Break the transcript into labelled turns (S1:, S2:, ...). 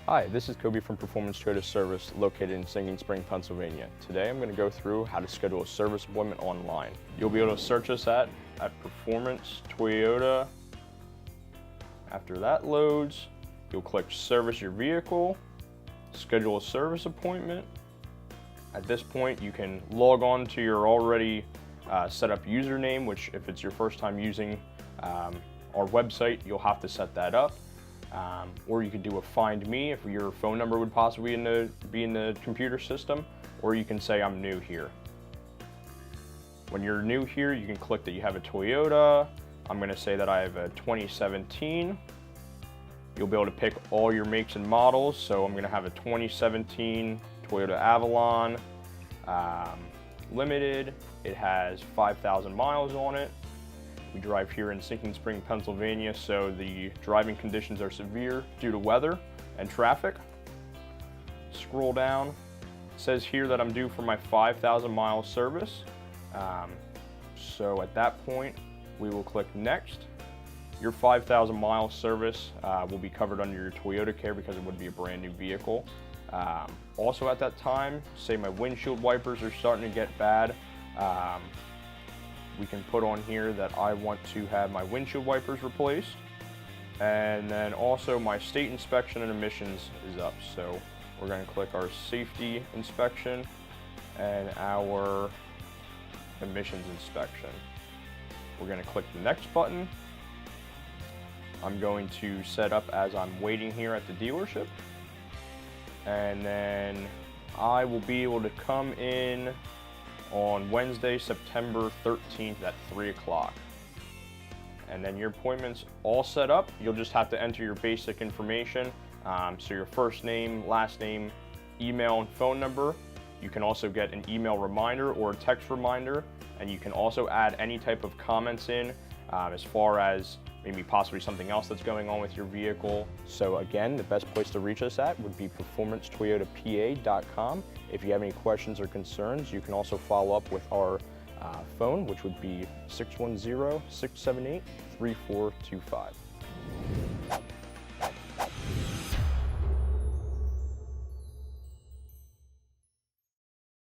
S1: Hi, this is Koby from Performance Toyota Service located in Sinking Spring, Pennsylvania. Today I'm going to go through how to schedule a service appointment online. You'll be able to search us at Performance Toyota. After that loads, you'll click Service Your Vehicle, Schedule a Service Appointment. At this point you can log on to your already set up username, which if it's your first time using our website, you'll have to set that up. Or you could do a find me if your phone number would possibly be in the computer system, or you can say I'm new here. When you're new here, you can click that you have a Toyota. I'm going to say that I have a 2017. You'll be able to pick all your makes and models. So I'm going to have a 2017 Toyota Avalon Limited. It has 5,000 miles on it. We drive here in Sinking Spring, Pennsylvania, so the driving conditions are severe due to weather and traffic. Scroll down. It says here that I'm due for my 5,000 mile service. So at that point, we will click Next. Your 5,000 mile service will be covered under your Toyota Care because it would be a brand new vehicle. Also at that time, say my windshield wipers are starting to get bad, we can put on here that I want to have my windshield wipers replaced. And then also my state inspection and emissions is up. So we're going to click our safety inspection and our emissions inspection. We're going to click the next button. I'm going to set up as I'm waiting here at the dealership. And then I will be able to come in on Wednesday, September 13th at 3 o'clock. And then your appointment's all set up. You'll just have to enter your basic information. So your first name, last name, email, and phone number. You can also get an email reminder or a text reminder. And you can also add any type of comments in as far as maybe possibly something else that's going on with your vehicle. So again, the best place to reach us at would be performancetoyotapa.com. If you have any questions or concerns, you can also follow up with our phone, which would be 610-678-3425.